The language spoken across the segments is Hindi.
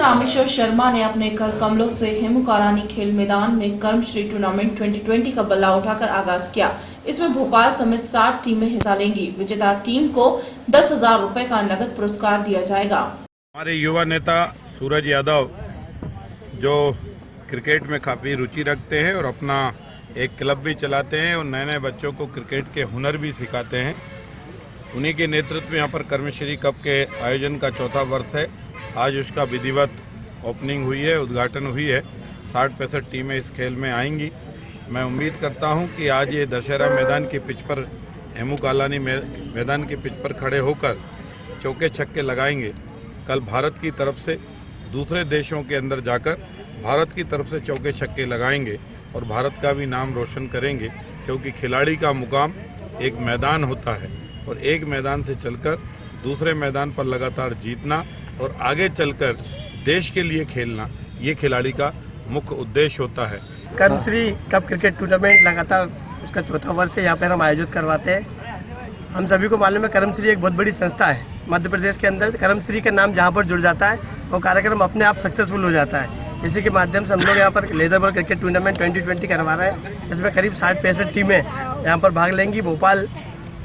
रामेश्वर शर्मा ने अपने कर कमलों से हेमू कालानी खेल मैदान में कर्मश्री टूर्नामेंट 2020 का बल्ला उठाकर आगाज किया। इसमें भोपाल समेत 60 टीमें हिस्सा लेंगी। विजेता टीम को 10,000 रुपए का नगद पुरस्कार दिया जाएगा। हमारे युवा नेता सूरज यादव जो क्रिकेट में काफ़ी रुचि रखते हैं और अपना एक क्लब भी चलाते हैं और नए नए बच्चों को क्रिकेट के हुनर भी सिखाते हैं, उन्हीं के नेतृत्व में यहाँ पर कर्मश्री कप के आयोजन का चौथा वर्ष है। आज उसका विधिवत ओपनिंग हुई है, उद्घाटन हुई है। 60-65 टीमें इस खेल में आएंगी। मैं उम्मीद करता हूँ कि आज ये दशहरा मैदान की पिच पर, हेमू कालानी मैदान की पिच पर खड़े होकर चौके छक्के लगाएंगे। कल भारत की तरफ से दूसरे देशों के अंदर जाकर भारत की तरफ से चौके छक्के लगाएंगे और भारत का भी नाम रोशन करेंगे, क्योंकि खिलाड़ी का मुकाम एक मैदान होता है और एक मैदान से चलकर दूसरे मैदान पर लगातार जीतना और आगे चलकर देश के लिए खेलना, ये खिलाड़ी का मुख्य उद्देश्य होता है। कर्मश्री कप क्रिकेट टूर्नामेंट लगातार उसका चौथा वर्ष है, यहाँ पर हम आयोजित करवाते हैं। हम सभी को मालूम है कर्मश्री एक बहुत बड़ी संस्था है मध्य प्रदेश के अंदर। कर्मश्री का नाम जहाँ पर जुड़ जाता है वो कार्यक्रम अपने आप सक्सेसफुल हो जाता है। इसी के माध्यम से हम लोग यहाँ पर लेदर बॉल क्रिकेट टूर्नामेंट 2020 करवा रहे हैं। इसमें करीब 60-65 टीमें यहाँ पर भाग लेंगी। भोपाल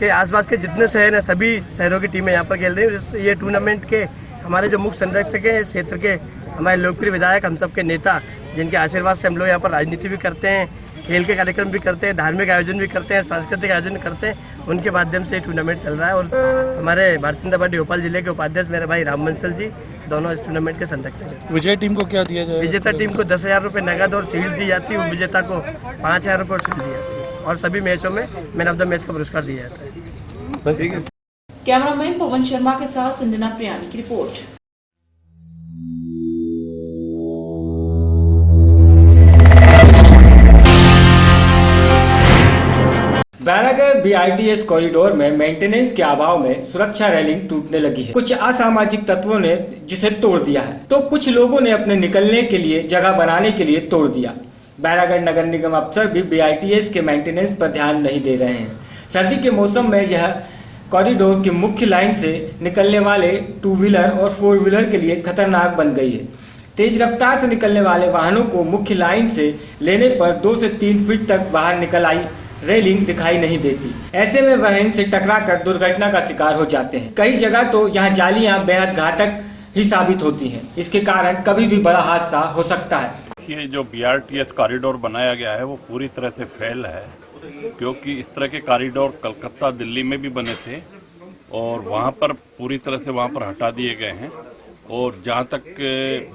के आसपास के जितने शहर हैं सभी शहरों की टीमें यहाँ पर खेल रही हैं। ये टूर्नामेंट के हमारे जो मुख्य संरक्षक हैं, क्षेत्र के हमारे लोकप्रिय विधायक, हम सबके नेता, जिनके आशीर्वाद से हम लोग यहाँ पर राजनीति भी करते हैं, खेल के कार्यक्रम भी करते हैं, धार्मिक आयोजन भी करते हैं, सांस्कृतिक आयोजन करते हैं, उनके माध्यम से ये टूर्नामेंट चल रहा है। और हमारे भारतीय जनता पार्टी भोपाल जिले के उपाध्यक्ष मेरे भाई राम बंसल जी दोनों इस टूर्नामेंट के संरक्षक हैं। विजय टीम को क्या दिया जाएगा? विजेता टीम को 10,000 रुपये नगद और शील्ड दी जाती है। विजेता को 5,000 रुपये और शील्ड दी जाती है और सभी मैचों में मैन ऑफ द मैच का पुरस्कार दिया जाता है। कैमरामैन पवन शर्मा के साथ संजना प्रियानी की रिपोर्ट। बैरागढ़ BRTS कॉरिडोर में मेंटेनेंस के अभाव में सुरक्षा रेलिंग टूटने लगी है। कुछ असामाजिक तत्वों ने जिसे तोड़ दिया है तो कुछ लोगों ने अपने निकलने के लिए जगह बनाने के लिए तोड़ दिया। बैरागढ़ नगर निगम अफसर भी BRTS के मेंटेनेंस पर ध्यान नहीं दे रहे हैं। सर्दी के मौसम में यह कॉरिडोर की मुख्य लाइन से निकलने वाले 2 व्हीलर और 4 व्हीलर के लिए खतरनाक बन गई है। तेज रफ्तार से निकलने वाले वाहनों को मुख्य लाइन से लेने पर 2 से 3 फीट तक बाहर निकल आई रेलिंग दिखाई नहीं देती। ऐसे में वह इनसे टकराकर दुर्घटना का शिकार हो जाते हैं। कई जगह तो यहाँ जालियां बेहद घातक ही साबित होती हैं। इसके कारण कभी भी बड़ा हादसा हो सकता है। ये जो BRTS कॉरिडोर बनाया गया है वो पूरी तरह से फेल है, क्योंकि इस तरह के कॉरिडोर कलकत्ता, दिल्ली में भी बने थे और वहाँ पर पूरी तरह से वहाँ पर हटा दिए गए हैं। और जहाँ तक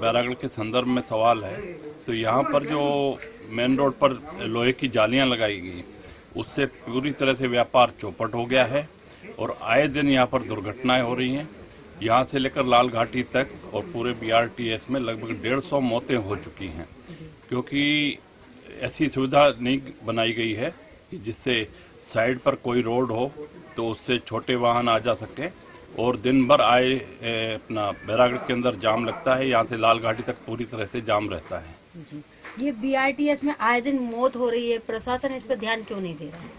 बैरागढ़ के संदर्भ में सवाल है तो यहाँ पर जो मेन रोड पर लोहे की जालियाँ लगाई गई उससे पूरी तरह से व्यापार चौपट हो गया है और आए दिन यहाँ पर दुर्घटनाएं हो रही हैं। यहाँ से लेकर लाल घाटी तक और पूरे BRTS में लगभग 150 मौतें हो चुकी हैं, क्योंकि ऐसी सुविधा नहीं बनाई गई है कि जिससे साइड पर कोई रोड हो तो उससे छोटे वाहन आ जा सकें। और दिन भर आए अपना बैरागढ़ के अंदर जाम लगता है, यहाँ से लाल घाटी तक पूरी तरह से जाम रहता है। जी, ये BRTS में आए दिन मौत हो रही है, प्रशासन इस पर ध्यान क्यों नहीं दे रहा है?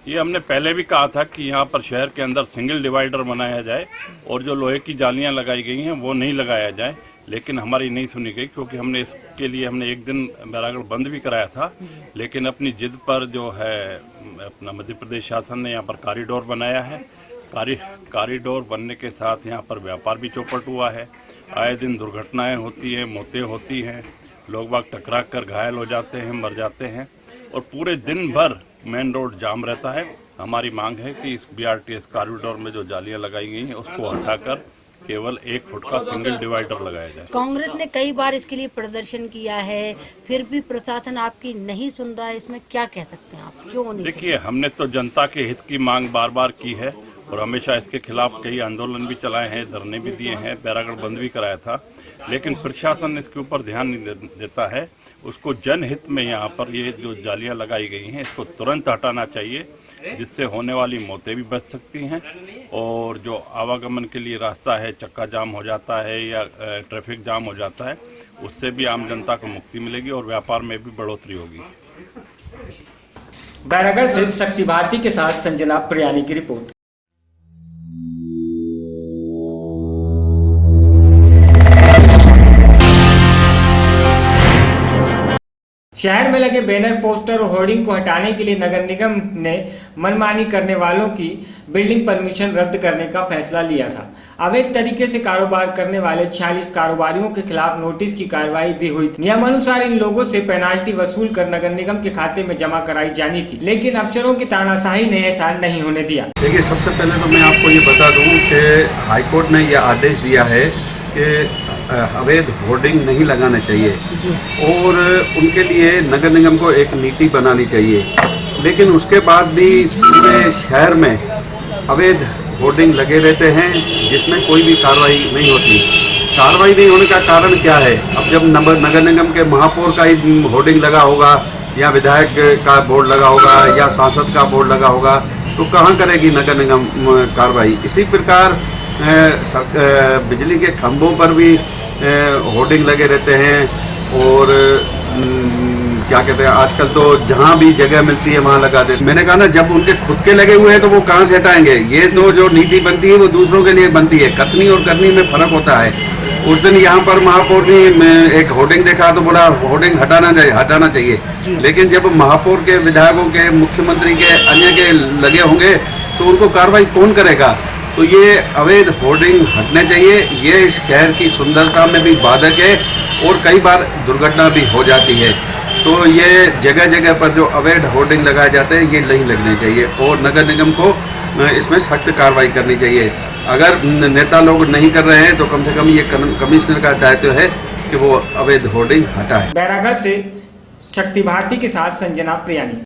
ये हमने पहले भी कहा था कि यहाँ पर शहर के अंदर सिंगल डिवाइडर बनाया जाए और जो लोहे की जालियाँ लगाई गई हैं वो नहीं लगाया जाए, लेकिन हमारी नहीं सुनी गई, क्योंकि हमने इसके लिए एक दिन बैरागढ़ बंद भी कराया था। लेकिन अपनी जिद पर जो है अपना मध्य प्रदेश शासन ने यहाँ पर कॉरिडोर बनाया है। कॉरिडोर बनने के साथ यहाँ पर व्यापार भी चौपट हुआ है। आए दिन दुर्घटनाएं होती हैं, मौतें होती हैं, लोग बाग टकरा कर घायल हो जाते हैं, मर जाते हैं और पूरे दिन भर मेन रोड जाम रहता है। हमारी मांग है कि इस BRTS कॉरिडोर में जो जालियां लगाई गई हैं उसको हटाकर केवल 1 फुट का सिंगल डिवाइडर लगाया जाए। कांग्रेस ने कई बार इसके लिए प्रदर्शन किया है, फिर भी प्रशासन आपकी नहीं सुन रहा है। इसमें क्या कह सकते हैं आप, क्यों नहीं? देखिए, हमने तो जनता के हित की मांग बार बार की है और हमेशा इसके खिलाफ कई आंदोलन भी चलाए हैं, धरने भी दिए हैं, बैरागढ़ बंद भी कराया था, लेकिन प्रशासन इसके ऊपर ध्यान नहीं देता है। उसको जनहित में यहाँ पर ये जो जालियाँ लगाई गई हैं इसको तुरंत हटाना चाहिए, जिससे होने वाली मौतें भी बच सकती हैं और जो आवागमन के लिए रास्ता है, चक्का जाम हो जाता है या ट्रैफिक जाम हो जाता है, उससे भी आम जनता को मुक्ति मिलेगी और व्यापार में भी बढ़ोतरी होगी। बैरागढ़ से शक्ति भारती के साथ संजना प्रियानी की रिपोर्ट। शहर में लगे बैनर, पोस्टर और होर्डिंग को हटाने के लिए नगर निगम ने मनमानी करने वालों की बिल्डिंग परमिशन रद्द करने का फैसला लिया था। अवैध तरीके से कारोबार करने वाले 46 कारोबारियों के खिलाफ नोटिस की कार्रवाई भी हुई थी। नियमानुसार इन लोगों से पेनाल्टी वसूल कर नगर निगम के खाते में जमा कराई जानी थी, लेकिन अफसरों की तानाशाही ने ऐसा नहीं होने दिया। देखिए, सबसे पहले तो मैं आपको ये बता दूं कि हाईकोर्ट ने यह आदेश दिया है कि अवैध होर्डिंग नहीं लगाना चाहिए और उनके लिए नगर निगम को एक नीति बनानी चाहिए। लेकिन उसके बाद भी पूरे शहर में अवैध होर्डिंग लगे रहते हैं जिसमें कोई भी कार्रवाई नहीं होती। कार्रवाई नहीं होने का कारण क्या है? अब जब नगर निगम के महापौर का ही होर्डिंग लगा होगा या विधायक का बोर्ड लगा होगा या सांसद का बोर्ड लगा होगा तो कहाँ करेगी नगर निगम कार्रवाई? इसी प्रकार बिजली के खंभों पर भी होर्डिंग लगे रहते हैं और क्या कहते हैं, आजकल तो जहाँ भी जगह मिलती है वहाँ लगा देते। मैंने कहा ना, जब उनके खुद के लगे हुए हैं तो वो कहाँ से हटाएंगे? ये तो जो नीति बनती है वो दूसरों के लिए बनती है। कथनी और करनी में फर्क होता है। उस दिन यहाँ पर महापौर ने एक होर्डिंग देखा तो बोला होर्डिंग हटाना चाहिए, लेकिन जब महापौर के, विधायकों के, मुख्यमंत्री के, अन्य के लगे होंगे तो उनको कार्रवाई कौन करेगा? तो ये अवैध होर्डिंग हटने चाहिए। ये इस शहर की सुंदरता में भी बाधक है और कई बार दुर्घटना भी हो जाती है। तो ये जगह जगह पर जो अवैध होर्डिंग लगाए जाते हैं ये नहीं लगने चाहिए और नगर निगम को इसमें सख्त कार्रवाई करनी चाहिए। अगर नेता लोग नहीं कर रहे हैं तो कम से कम ये कमिश्नर का दायित्व है कि वो अवैध होर्डिंग हटाए। बैरागढ़ से शक्ति भारती के साथ संजना प्रियानी।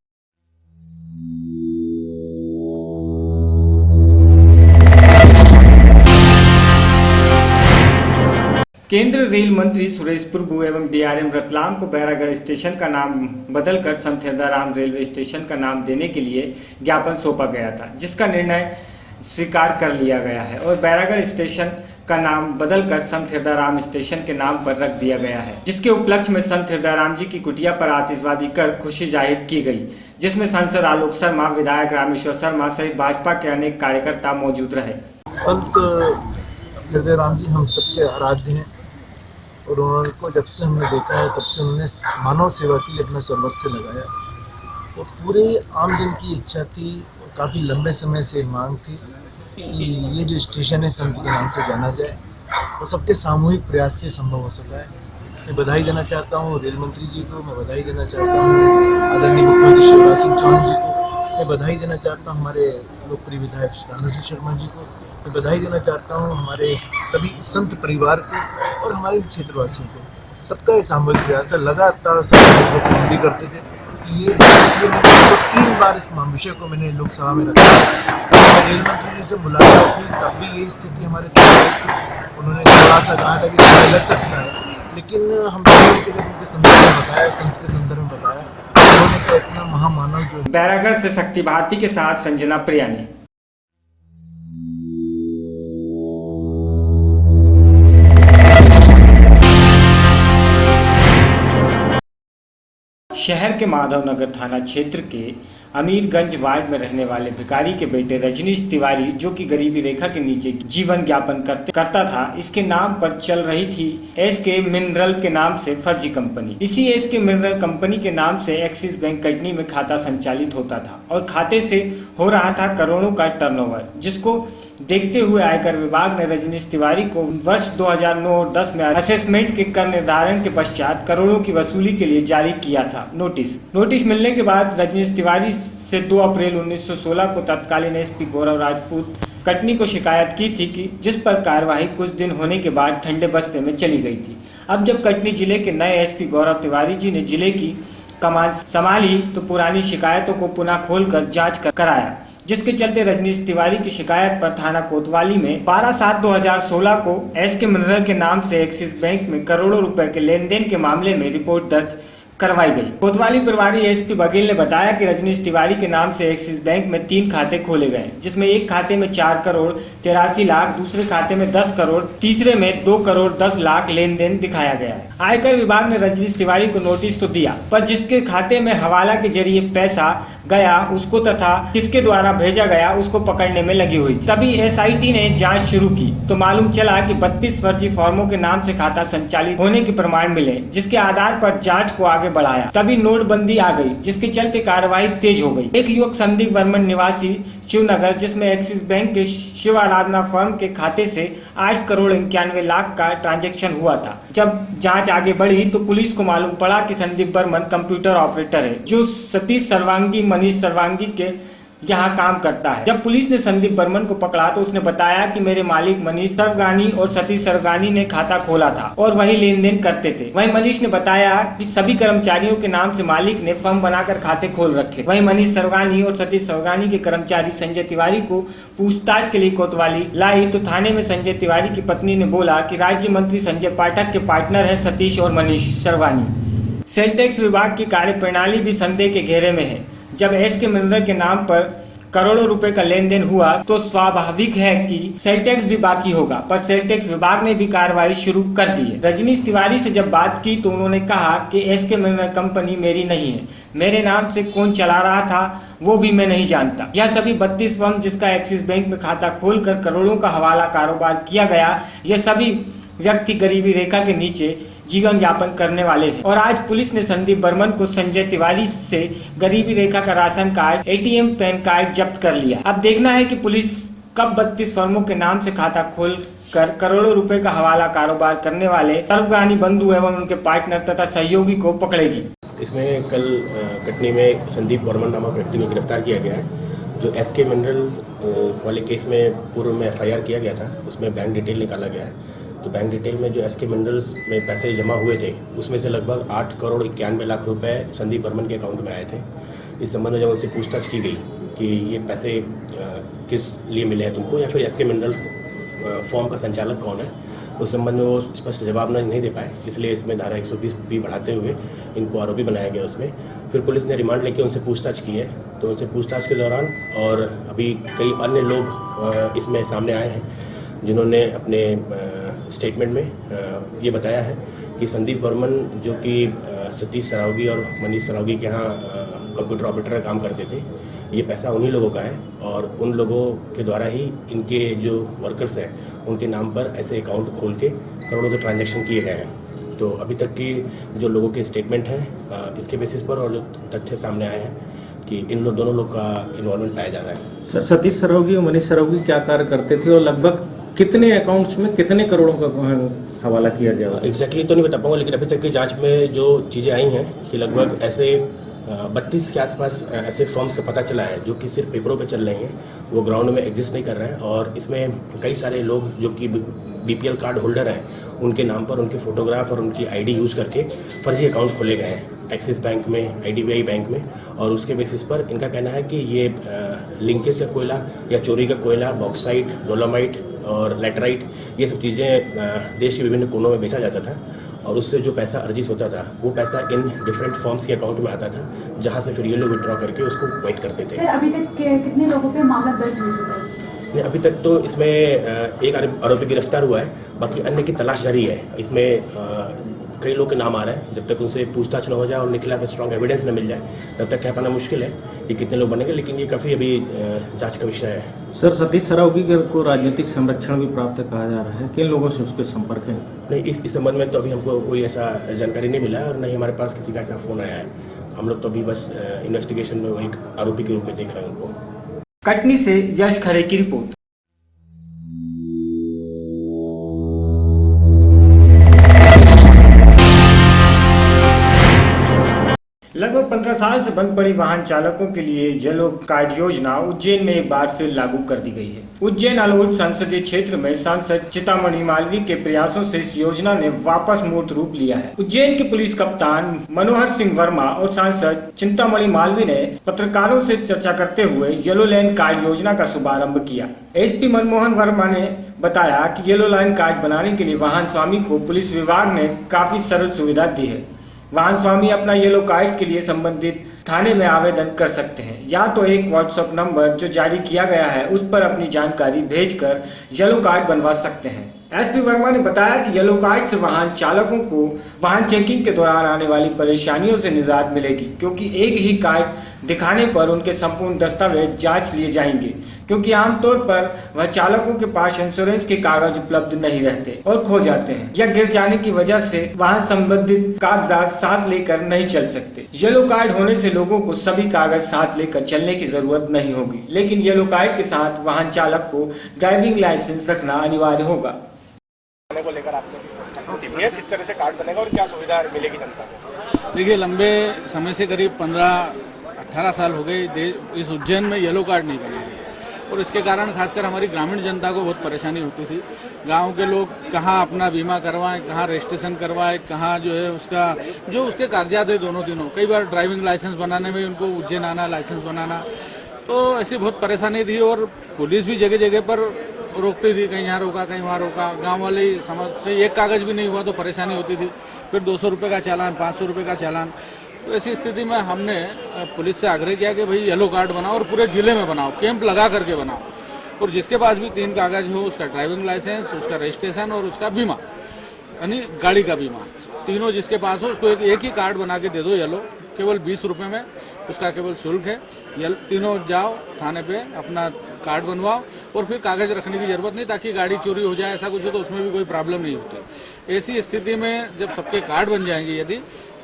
केंद्र रेल मंत्री सुरेश प्रभु एवं डीआरएम रतलाम को बैरागढ़ स्टेशन का नाम बदलकर संत हिरदाराम रेलवे स्टेशन का नाम देने के लिए ज्ञापन सौंपा गया था, जिसका निर्णय स्वीकार कर लिया गया है और बैरागढ़ स्टेशन का नाम बदलकर संत हिरदाराम स्टेशन के नाम पर रख दिया गया है, जिसके उपलक्ष्य में संत हिरदाराम जी की कुटिया पर आतिशबाजी कर खुशी जाहिर की गई, जिसमें सांसद आलोक शर्मा, विधायक रामेश्वर शर्मा सहित भाजपा के अनेक कार्यकर्ता मौजूद रहे। संत हिरदाराम जी हम सबके आराध्य हैं और उनको जब से हमने देखा है तब से उन्होंने मानव सेवा के लिए अपना सर्वस्व लगाया और पूरे आम जन की इच्छा थी, काफ़ी लंबे समय से मांग थी कि ये जो स्टेशन है संत के नाम से जाना जाए और सबके सामूहिक प्रयास से संभव हो सका है। मैं बधाई देना चाहता हूँ रेल मंत्री जी को, मैं बधाई देना चाहता हूँ आदरणीय मुख्यमंत्री शिवराज सिंह चौहान जी को, मैं बधाई देना चाहता हूँ हमारे लोकप्रिय विधायक रामेश्वर शर्मा जी को, मैं बधाई देना चाहता हूँ हमारे सभी संत परिवार को और हमारे क्षेत्रवासियों को। सबका ये सामूहिक प्रयास है। लगातार सब फोन भी करते थे कि ये, इसलिए मैंने 3 बार इस विषय को मैंने लोकसभा में रखा। रेल मंत्री जी से मुलाकात की तब भी यही स्थिति हमारे साथ थी। उन्होंने थोड़ा सा कहा था कि समय लग सकता है, लेकिन हम जब उनके संदर्भ में बताया, संत के संदर्भ में बताया, उन्होंने कहा इतना महामानव जो। बैरागढ़ से शक्ति भारती के साथ संजना प्रियानी। शहर के माधवनगर थाना क्षेत्र के अमीरगंज वार्ड में रहने वाले भिखारी के बेटे रजनीश तिवारी, जो कि गरीबी रेखा के नीचे जीवन यापन करता था, इसके नाम पर चल रही थी एसके मिनरल के नाम से फर्जी कंपनी। इसी एसके मिनरल कंपनी के नाम से एक्सिस बैंक कटनी में खाता संचालित होता था और खाते से हो रहा था करोड़ों का टर्नओवर, जिसको देखते हुए आयकर विभाग ने रजनीश तिवारी को वर्ष 2009 और 10 में असेसमेंट के कर निर्धारण के पश्चात करोड़ों की वसूली के लिए जारी किया था नोटिस मिलने के बाद रजनीश तिवारी से 2 अप्रैल 1916 को तत्कालीन एसपी गौरव राजपूत कटनी को शिकायत की थी कि जिस पर कार्यवाही कुछ दिन होने के बाद ठंडे बस्ते में चली गई थी। अब जब कटनी जिले के नए एसपी गौरव तिवारी जी ने जिले की कमान संभाली तो पुरानी शिकायतों को पुनः खोलकर जांच कराया, जिसके चलते रजनीश तिवारी की शिकायत पर थाना कोतवाली में 12/7/2016 को एसके मिनरल के नाम से एक्सिस बैंक में करोड़ों रुपए के लेन देन के मामले में रिपोर्ट दर्ज करवाई गई। कोतवाली प्रभारी एसपी बघेल ने बताया कि रजनीश तिवारी के नाम से एक्सिस बैंक में 3 खाते खोले गए, जिसमें एक खाते में 4 करोड़ 83 लाख, दूसरे खाते में 10 करोड़, तीसरे में 2 करोड़ 10 लाख लेन देन दिखाया गया है। आयकर विभाग ने रजनीश तिवारी को नोटिस तो दिया, पर जिसके खाते में हवाला के जरिए पैसा गया उसको तथा किसके द्वारा भेजा गया उसको पकड़ने में लगी हुई थी। तभी एसआईटी ने जांच शुरू की तो मालूम चला कि 32 फर्जी फॉर्मों के नाम से खाता संचालित होने के प्रमाण मिले, जिसके आधार पर जांच को आगे बढ़ाया। तभी नोटबंदी आ गई, जिसके चलते कार्रवाई तेज हो गई। एक युवक संदीप वर्मन निवासी शिवनगर, जिसमें एक्सिस बैंक के शिव आराधना फर्म के खाते से 8 करोड़ 91 लाख का ट्रांजैक्शन हुआ था। जब जांच आगे बढ़ी तो पुलिस को मालूम पड़ा कि संदीप बर्मन कंप्यूटर ऑपरेटर है, जो सतीश सर्वांगी मनीष सर्वांगी के यहाँ काम करता है। जब पुलिस ने संदीप बर्मन को पकड़ा तो उसने बताया कि मेरे मालिक मनीष सर्वगानी और सतीश सर्वगानी ने खाता खोला था और वही लेन देन करते थे। वहीं मनीष ने बताया कि सभी कर्मचारियों के नाम से मालिक ने फर्म बनाकर खाते खोल रखे। वहीं मनीष सर्वगानी और सतीश सर्वगानी के कर्मचारी संजय तिवारी को पूछताछ के लिए कोतवाली लाई तो थाने में संजय तिवारी की पत्नी ने बोला कि राज्य मंत्री संजय पाठक के पार्टनर है सतीश और मनीष सर्वगानी। सेल टैक्स विभाग की कार्यप्रणाली भी संदेह के घेरे में है। जब एसके मिनरल के नाम पर करोड़ों रुपए का लेन देन हुआ तो स्वाभाविक है कि सेल टैक्स भी बाकी होगा, पर सेल टैक्स विभाग ने भी कार्रवाई शुरू कर दी है। रजनीश तिवारी से जब बात की तो उन्होंने कहा कि एसके मिनरल कंपनी मेरी नहीं है, मेरे नाम से कौन चला रहा था वो भी मैं नहीं जानता। यह सभी 32 फर्म जिसका एक्सिस बैंक में खाता खोलकर करोड़ों का हवाला कारोबार किया गया, यह सभी व्यक्ति गरीबी रेखा के नीचे जीवन यापन करने वाले थे। और आज पुलिस ने संदीप बर्मन को संजय तिवारी से गरीबी रेखा का ration card, ATM, pan card जब्त कर लिया। अब देखना है कि पुलिस कब 32 फर्मों के नाम से खाता खोल कर करोड़ों रुपए का हवाला कारोबार करने वाले सर्वगानी बंधु एवं उनके पार्टनर तथा सहयोगी को पकड़ेगी। इसमें कल कटनी में संदीप बर्मन नामक व्यक्ति को गिरफ्तार किया गया है, जो एसके मिनरल वाले केस में पूर्व में एफआईआर किया गया था। उसमें बैंक डिटेल निकाला गया है। तो बैंक डिटेल में जो एसके मिनरल्स में पैसे जमा हुए थे उसमें से लगभग 8 करोड़ 91 लाख रुपए संदीप बर्मन के अकाउंट में आए थे। इस संबंध में जब उनसे पूछताछ की गई कि ये पैसे किस लिए मिले हैं तुमको, या फिर एसके मिनरल फॉर्म का संचालक कौन है, उस संबंध में वो स्पष्ट जवाब नहीं दे पाए। इसलिए इसमें धारा 120 भी बढ़ाते हुए इनको आरोपी बनाया गया। उसमें फिर पुलिस ने रिमांड लेके उनसे पूछताछ की है। तो उनसे पूछताछ के दौरान और अभी कई अन्य लोग इसमें सामने आए हैं जिन्होंने अपने स्टेटमेंट में ये बताया है कि संदीप बर्मन जो कि सतीश सरावगी और मनीष सरावगी के यहाँ कंप्यूटर ऑपरेटर का काम करते थे, ये पैसा उन्हीं लोगों का है और उन लोगों के द्वारा ही इनके जो वर्कर्स हैं उनके नाम पर ऐसे अकाउंट खोल के करोड़ों के ट्रांजैक्शन किए गए हैं। तो अभी तक की जो लोगों के स्टेटमेंट हैं इसके बेसिस पर और जो तथ्य सामने आए हैं कि इन दोनों लोग का इन्वॉल्वमेंट पाया जा रहा है। सर, सतीश सरावगी और मनीष सरावगी क्या कार्य करते थे और लगभग कितने अकाउंट्स में कितने करोड़ों का हवाला किया गया? एग्जैक्टली तो नहीं बता पाऊंगा, लेकिन अभी तक की जांच में जो चीज़ें आई हैं कि लगभग ऐसे 32 के आसपास ऐसे फर्म्स का पता चला है जो कि सिर्फ पेपरों पे चल रहे हैं, वो ग्राउंड में एग्जिस्ट नहीं कर रहे हैं। और इसमें कई सारे लोग जो कि बीपीएल कार्ड होल्डर हैं उनके नाम पर उनके फोटोग्राफ और उनकी आईडी यूज़ करके फर्जी अकाउंट खोले गए हैं एक्सिस बैंक में, आईडीबीआई बैंक में। और उसके बेसिस पर इनका कहना है कि ये लिंकेज का कोयला या चोरी का कोयला, बॉक्साइट, डोलोमाइट और लेटराइट, ये सब चीज़ें देश के विभिन्न कोनों में बेचा जाता था और उससे जो पैसा अर्जित होता था वो पैसा इन डिफरेंट फर्म्स के अकाउंट में आता था, जहां से फिर ये लोग विड्रॉ करके उसको वेट करते थे। सर, अभी तक कितने लोगों पे मामला दर्ज हो चुका है? नहीं, अभी तक तो इसमें एक आरोपी गिरफ्तार हुआ है, बाकी अन्य की तलाश जारी है। इसमें कई लोग के नाम आ रहे हैं, जब तक उनसे पूछताछ न हो जाए और उनके खिलाफ स्ट्रॉन्ग एविडेंस न मिल जाए तब तक कह पाना मुश्किल है कि कितने लोग बनेंगे, लेकिन ये काफ़ी अभी जांच का विषय है। सर, सतीश सरावगी को राजनीतिक संरक्षण भी प्राप्त कहा जा रहा है, किन लोगों से उसके संपर्क है? नहीं, इस संबंध में तो अभी हमको कोई ऐसा जानकारी नहीं मिला है और नहीं हमारे पास किसी का ऐसा फ़ोन आया है। हम लोग तो अभी बस इन्वेस्टिगेशन में वो एक आरोपी के रूप में देख रहे हैं उनको। कटनी से यश खरे की रिपोर्ट। लगभग 15 साल से बंद पड़ी वाहन चालकों के लिए येलो कार्ड योजना उज्जैन में एक बार फिर लागू कर दी गई है। उज्जैन अलोट संसदीय क्षेत्र में सांसद चिंतामणि मालवीय के प्रयासों से इस योजना ने वापस मूर्त रूप लिया है। उज्जैन के पुलिस कप्तान मनोहर सिंह वर्मा और सांसद चिंतामणि मालवीय ने पत्रकारों से चर्चा करते हुए येलो लाइन कार्ड योजना का शुभारंभ किया। एसपी मनमोहन वर्मा ने बताया कि येलो लाइन कार्ड बनाने के लिए वाहन स्वामी को पुलिस विभाग ने काफी सरल सुविधा दी है। वाहन स्वामी अपना येलो कार्ड के लिए संबंधित थाने में आवेदन कर सकते हैं, या तो एक व्हाट्सएप नंबर जो जारी किया गया है उस पर अपनी जानकारी भेजकर येलो कार्ड बनवा सकते हैं। एसपी वर्मा ने बताया कि येलो कार्ड से वाहन चालकों को वाहन चेकिंग के दौरान आने वाली परेशानियों से निजात मिलेगी, क्योंकि एक ही कार्ड दिखाने पर उनके संपूर्ण दस्तावेज जांच लिए जाएंगे, क्योंकि आमतौर पर वह चालकों के पास इंश्योरेंस के कागज उपलब्ध नहीं रहते और खो जाते हैं या गिर जाने की वजह से वाहन संबंधित कागजात साथ लेकर नहीं चल सकते। येलो कार्ड होने से लोगों को सभी कागज साथ लेकर चलने की जरूरत नहीं होगी, लेकिन येलो कार्ड के साथ वाहन चालक को ड्राइविंग लाइसेंस रखना अनिवार्य होगा। को लेकर आपने किस तरह से कार्ड बनेगा और क्या सुविधा मिलेगी जनता को? देखिए, लंबे समय से करीब 15-18 साल हो गए इस उज्जैन में येलो कार्ड नहीं बने हैं और इसके कारण खासकर हमारी ग्रामीण जनता को बहुत परेशानी होती थी। गांव के लोग कहाँ अपना बीमा करवाएं, कहाँ रजिस्ट्रेशन करवाएं, कहाँ जो है उसके कागजात है दोनों तीनों। कई बार ड्राइविंग लाइसेंस बनाने में उनको उज्जैन आना, लाइसेंस बनाना, तो ऐसी बहुत परेशानी थी और पुलिस भी जगह जगह पर रोकती थी, कहीं यहाँ रोका कहीं वहाँ रोका। गांव वाले समझते एक कागज भी नहीं हुआ तो परेशानी होती थी, फिर 200 रुपये का चालान, 500 रुपये का चालान। तो ऐसी स्थिति में हमने पुलिस से आग्रह किया कि भाई येलो कार्ड बनाओ और पूरे जिले में बनाओ, कैंप लगा करके बनाओ, और जिसके पास भी 3 कागज हो, उसका ड्राइविंग लाइसेंस, उसका रजिस्ट्रेशन और उसका बीमा, यानी गाड़ी का बीमा, तीनों जिसके पास हो उसको एक ही कार्ड बना के दे दो येलो, केवल 20 रुपये में उसका केवल शुल्क है। तीनों जाओ थाने पे, अपना कार्ड बनवाओ और फिर कागज रखने की जरूरत नहीं, ताकि गाड़ी चोरी हो जाए ऐसा कुछ हो तो उसमें भी कोई प्रॉब्लम नहीं होती। ऐसी स्थिति में जब सबके कार्ड बन जाएंगे यदि,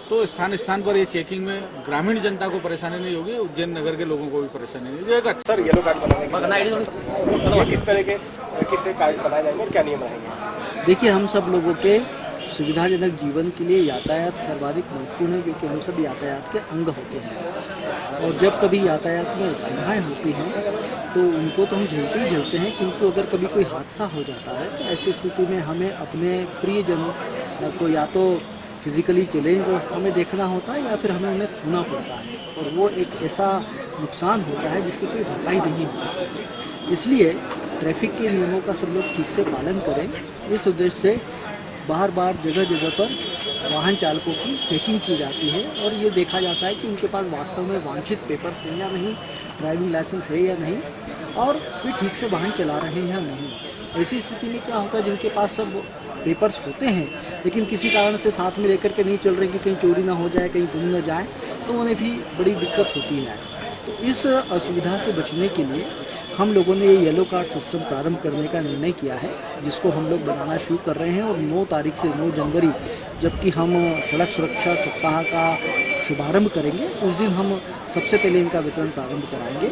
तो स्थान स्थान पर ये चेकिंग में ग्रामीण जनता को परेशानी नहीं होगी, उज्जैन नगर के लोगों को भी परेशानी नहीं होगी। सर, येलो कार्ड बनाने के किस तरह के कार्ड बनाए जाएंगे और क्या नियम रहेंगे? देखिए, हम सब लोगों के सुविधाजनक जीवन के लिए यातायात सर्वाधिक महत्वपूर्ण है, क्योंकि हम सब यातायात के अंग होते हैं और जब कभी यातायात में असुविधाएं होती हैं तो उनको तो हम झेलते ही झेलते हैं, किंतु अगर कभी कोई हादसा हो जाता है तो ऐसी स्थिति में हमें अपने प्रियजनों को या तो फिजिकली चैलेंज अवस्था में देखना होता है या फिर हमें उन्हें खोना पड़ता है, और वो एक ऐसा नुकसान होता है जिसकी कोई भरपाई नहीं हो सकती। इसलिए ट्रैफिक के नियमों का सब लोग ठीक से पालन करें। इस उद्देश्य से बार बार जगह जगह पर वाहन चालकों की चेकिंग की जाती है और ये देखा जाता है कि उनके पास वास्तव में वांछित पेपर्स हैं या नहीं, ड्राइविंग लाइसेंस है या नहीं, और फिर ठीक से वाहन चला रहे हैं या नहीं। ऐसी स्थिति में क्या होता है, जिनके पास सब पेपर्स होते हैं लेकिन किसी कारण से साथ में लेकर के नहीं चल रहे कि कहीं चोरी ना हो जाए, कहीं गुम ना जाए, तो उन्हें भी बड़ी दिक्कत होती है। तो इस असुविधा से बचने के लिए हम लोगों ने ये येलो कार्ड सिस्टम प्रारंभ करने का निर्णय किया है, जिसको हम लोग बनाना शुरू कर रहे हैं और 9 तारीख से 9 जनवरी जबकि हम सड़क सुरक्षा सप्ताह का शुभारंभ करेंगे, उस दिन हम सबसे पहले इनका वितरण प्रारंभ कराएंगे।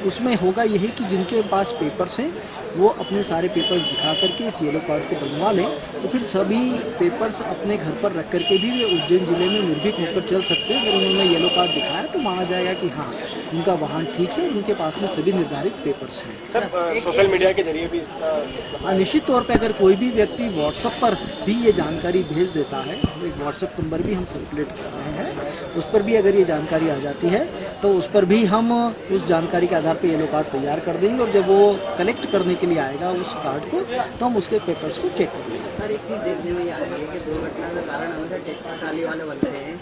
उसमें होगा यही कि जिनके पास पेपर्स हैं वो अपने सारे पेपर्स दिखा करके इस येलो कार्ड को बनवा लें, तो फिर सभी पेपर्स अपने घर पर रख करके भी वे उज्जैन जिले में निर्भीक होकर चल सकते हैं। अगर उन्होंने येलो कार्ड दिखाया तो माना जाएगा कि हाँ, उनका वाहन ठीक है, उनके पास में सभी निर्धारित पेपर्स हैं। सर, सोशल मीडिया के जरिए भी इसका निश्चित तौर पर अगर कोई भी व्यक्ति व्हाट्सएप पर भी ये जानकारी भेज देता है, एक व्हाट्सएप नंबर भी हम सर्कुलेट कर रहे हैं, उस पर भी अगर ये जानकारी आ जाती है तो उस पर भी हम उस जानकारी के आधार पर येलो कार्ड तैयार कर देंगे, और जब वो कलेक्ट करने के लिए आएगा उस कार्ड को तो हम उसके पेपर्स को चेक कर लेंगे। सर, एक चीज़ देखने में ये आ रही है कि दुर्घटना का कारण हमेशा ट्रैक्टर ट्राली वाले बनते हैं,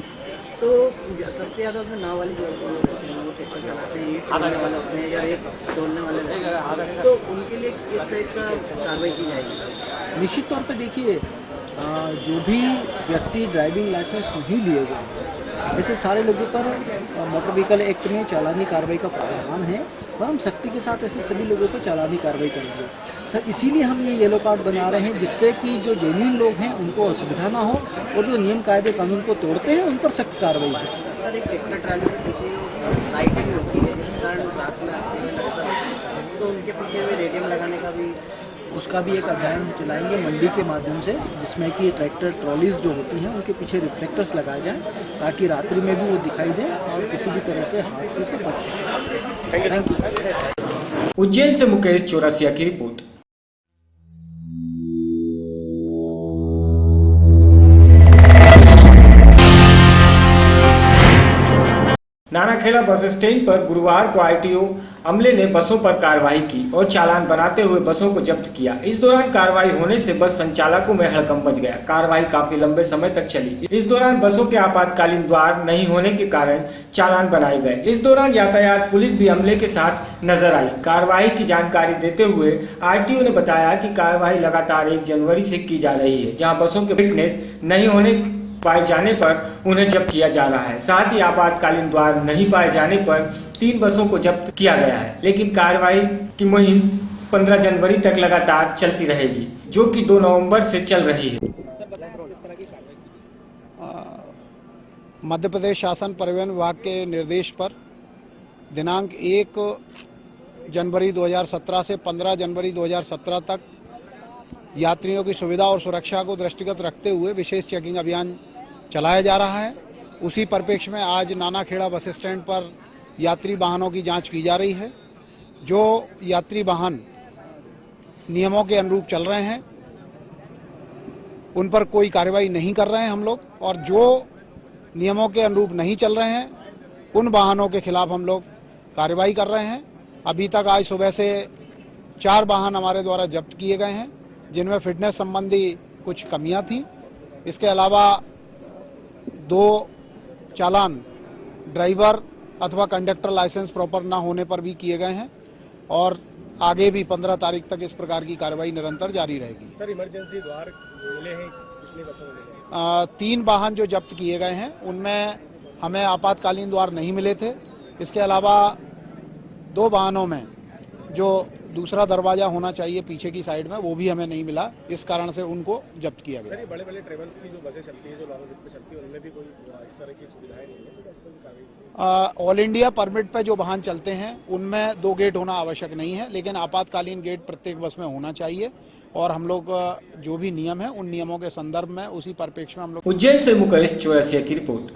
तो सबसे ज़्यादा उसमें नाव वाली जो वो ट्रैक्टर चलाते हैं, तोड़ने वाले होते हैं या रेत तोड़ने वाले होते हैं, तो उनके लिए किस टाइप का कार्रवाई की जाएगी? निश्चित तौर पर देखिए, जो भी व्यक्ति ड्राइविंग लाइसेंस नहीं लिए गए ऐसे सारे लोगों पर मोटर व्हीकल एक्ट में चालानी कार्रवाई का प्रावधान है और हम सख्ती के साथ ऐसे सभी लोगों पर चालानी कार्रवाई करेंगे। तो इसीलिए हम ये येलो कार्ड बना रहे हैं, जिससे कि जो जेन्युइन लोग हैं उनको असुविधा ना हो और जो नियम कायदे कानून को तोड़ते हैं उन पर सख्त कार्रवाई हो। सर, एक ट्रैक्टर ट्राली लाइटिंग होती है जिसके कारण रात में तो उनके पीछे में रेडियम लगाने का भी उसका भी एक अभियान चलाएंगे मंडी के माध्यम से, जिसमें कि ट्रैक्टर ट्रॉलीज जो होती हैं उनके पीछे रिफ्लेक्टर्स लगाए जाएं ताकि रात्रि में भी वो दिखाई दें और किसी भी तरह से हादसे से बच सकें। Thank you. उज्जैन से मुकेश चौरसिया की रिपोर्ट। नानाखेड़ा बस स्टैंड पर गुरुवार को आरटीओ अमले ने बसों पर कार्रवाई की और चालान बनाते हुए बसों को जब्त किया। इस दौरान कार्रवाई होने से बस संचालकों में हड़कंप मच गया। कार्रवाई काफी लंबे समय तक चली। इस दौरान बसों के आपातकालीन द्वार नहीं होने के कारण चालान बनाए गए। इस दौरान यातायात पुलिस भी अमले के साथ नजर आई। कार्रवाई की जानकारी देते हुए आरटीओ ने बताया कि कार्रवाई लगातार 1 जनवरी से की जा रही है, जहाँ बसों के फिटनेस नहीं होने पाए जाने पर उन्हें जब्त किया जा रहा है। साथ ही आपातकालीन द्वार नहीं पाए जाने पर 3 बसों को जब्त किया गया है, लेकिन कार्रवाई की मुहिम 15 जनवरी तक लगातार चलती रहेगी, जो कि 2 नवंबर से चल रही है। मध्य प्रदेश शासन परिवहन विभाग के निर्देश पर दिनांक 1 जनवरी 2017 से 15 जनवरी 2017 तक यात्रियों की सुविधा और सुरक्षा को दृष्टिगत रखते हुए विशेष चेकिंग अभियान चलाया जा रहा है। उसी परिप्रेक्ष्य में आज नानाखेड़ा बस स्टैंड पर यात्री वाहनों की जांच की जा रही है। जो यात्री वाहन नियमों के अनुरूप चल रहे हैं उन पर कोई कार्रवाई नहीं कर रहे हैं हम लोग, और जो नियमों के अनुरूप नहीं चल रहे हैं उन वाहनों के खिलाफ हम लोग कार्रवाई कर रहे हैं। अभी तक आज सुबह से 4 वाहन हमारे द्वारा जब्त किए गए हैं, जिनमें फिटनेस संबंधी कुछ कमियां थी। इसके अलावा 2 चालान ड्राइवर अथवा कंडक्टर लाइसेंस प्रॉपर ना होने पर भी किए गए हैं, और आगे भी 15 तारीख तक इस प्रकार की कार्रवाई निरंतर जारी रहेगी। सर, इमरजेंसी द्वार मिले हैं कितनी बसों में? 3 वाहन जो जब्त किए गए हैं उनमें हमें आपातकालीन द्वार नहीं मिले थे। इसके अलावा 2 वाहनों में जो दूसरा दरवाजा होना चाहिए पीछे की साइड में, वो भी हमें नहीं मिला। इस कारण से उनको जब्त किया गया। बड़े बड़े ट्रेवल्स की जो बसें चलती है, जो लॉन्ग रूट पे चलती है, उनमें भी कोई इस तरह की सुविधाएं नहीं है? ऑल इंडिया परमिट पे जो वाहन चलते हैं उनमें 2 गेट होना आवश्यक नहीं है, लेकिन आपातकालीन गेट प्रत्येक बस में होना चाहिए, और हम लोग जो भी नियम है उन नियमों के संदर्भ में उसी परिप्रेक्ष्य में हम लोग। उज्जैन से मुकेश चौरसिया की रिपोर्ट।